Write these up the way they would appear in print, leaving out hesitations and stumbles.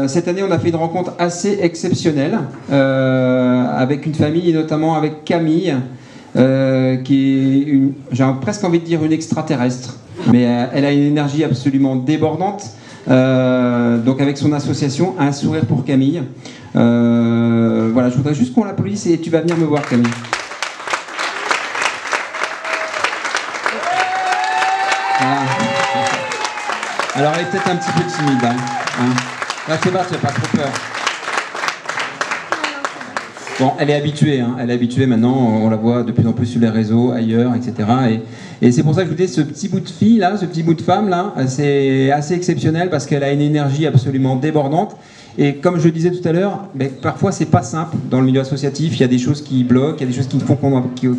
Cette année, on a fait une rencontre assez exceptionnelle avec une famille et notamment avec Camille, qui est, j'ai presque envie de dire une extraterrestre, mais elle a une énergie absolument débordante. Donc avec son association Un sourire pour Camille. Voilà, je voudrais juste qu'on l'applaudisse et tu vas venir me voir, Camille. Voilà. Alors elle est peut-être un petit peu timide, hein. Là, je sais pas, tu n'as pas trop peur. Bon, elle est habituée, hein. Elle est habituée maintenant, on la voit de plus en plus sur les réseaux, ailleurs, etc. Et c'est pour ça que je vous dis, ce petit bout de fille là, ce petit bout de femme là, c'est assez exceptionnel parce qu'elle a une énergie absolument débordante. Et comme je le disais tout à l'heure, parfois c'est pas simple dans le milieu associatif, il y a des choses qui bloquent, il y a des choses qui font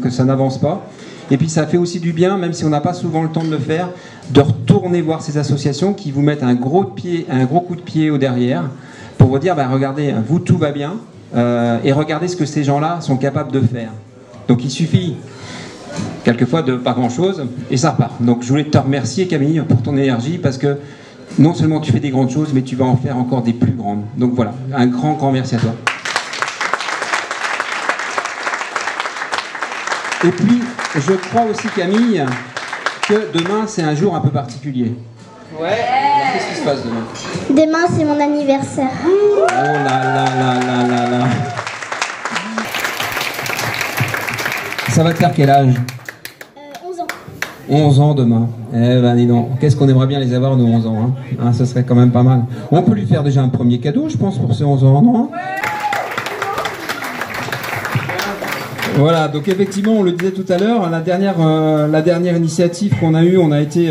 que ça n'avance pas. Et puis ça fait aussi du bien, même si on n'a pas souvent le temps de le faire, de retourner voir ces associations qui vous mettent un gros coup de pied au derrière pour vous dire, regardez, vous tout va bien, et regardez ce que ces gens-là sont capables de faire. Donc il suffit quelquefois de pas grand-chose et ça repart. Donc je voulais te remercier, Camille, pour ton énergie, parce que non seulement tu fais des grandes choses, mais tu vas en faire encore des plus grandes. Donc voilà, un grand merci à toi. Et puis, je crois aussi, Camille, que demain, c'est un jour un peu particulier. Ouais. Qu'est-ce qui se passe demain? Demain, c'est mon anniversaire. Oh là là là là là là. Ça va te faire quel âge? 11 ans. 11 ans demain. Eh ben dis donc, qu'est-ce qu'on aimerait bien les avoir, nos 11 ans, hein, ce serait quand même pas mal. On peut lui faire déjà un premier cadeau, je pense, pour ces 11 ans, non? Voilà, donc effectivement, on le disait tout à l'heure, la dernière initiative qu'on a eue, on a été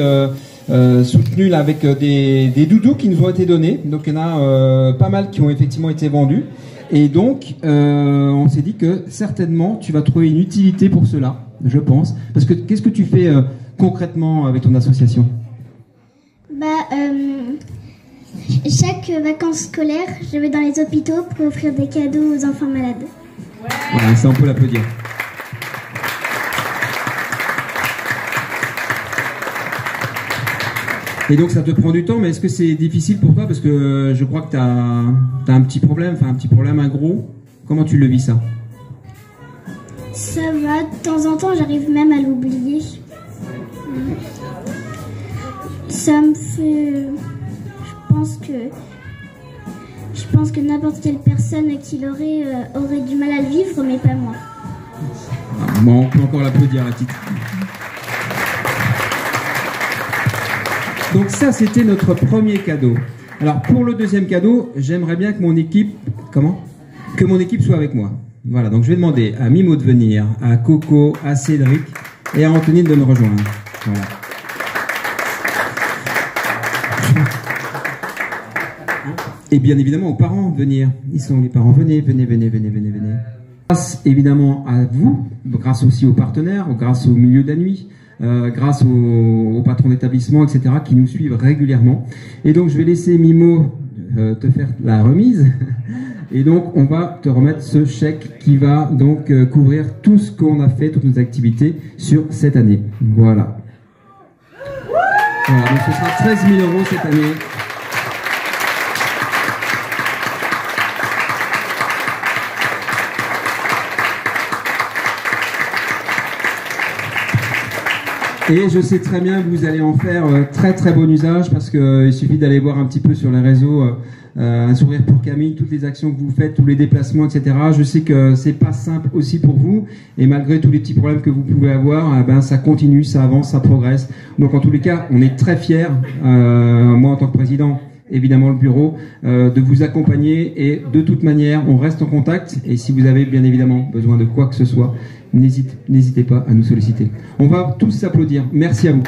soutenu là, avec des doudous qui nous ont été donnés. Donc il y en a pas mal qui ont effectivement été vendus. Et donc, on s'est dit que certainement, tu vas trouver une utilité pour cela, je pense. Parce que qu'est-ce que tu fais concrètement avec ton association? Chaque vacances scolaires, je vais dans les hôpitaux pour offrir des cadeaux aux enfants malades. Voilà, ça on peut l'applaudir. Et donc ça te prend du temps, mais est-ce que c'est difficile pour toi? Parce que je crois que tu as un petit problème, un gros. Comment tu le vis ça? Ça va, de temps en temps j'arrive même à l'oublier. Ça me fait... Je pense que n'importe quelle personne qui l'aurait aurait du mal à le vivre, mais pas moi. Bon, on peut encore l'applaudir à titre. Donc ça, c'était notre premier cadeau. Alors pour le deuxième cadeau, j'aimerais bien que mon équipe... Que mon équipe soit avec moi. Voilà, donc je vais demander à Mimo de venir, à Coco, à Cédric et à Anthony de me rejoindre. Voilà. Et bien évidemment aux parents de venir. Ils sont les parents. Venez. Grâce évidemment à vous, grâce aussi aux partenaires, grâce au milieu de la nuit, grâce aux patrons d'établissement, etc. qui nous suivent régulièrement. Et donc je vais laisser Mimo te faire la remise. Et donc on va te remettre ce chèque qui va donc couvrir tout ce qu'on a fait, toutes nos activités sur cette année. Voilà. Voilà, donc ce sera 13 000 € cette année. Et je sais très bien que vous allez en faire très bon usage parce qu'il suffit d'aller voir un petit peu sur les réseaux Un sourire pour Camille, toutes les actions que vous faites, tous les déplacements, etc. Je sais que c'est pas simple aussi pour vous et malgré tous les petits problèmes que vous pouvez avoir, ça continue, ça avance, ça progresse. Donc en tous les cas, on est très fiers, moi en tant que président, évidemment le bureau, de vous accompagner et de toute manière, on reste en contact et si vous avez bien évidemment besoin de quoi que ce soit, n'hésitez pas à nous solliciter. On va tous s'applaudir. Merci à vous.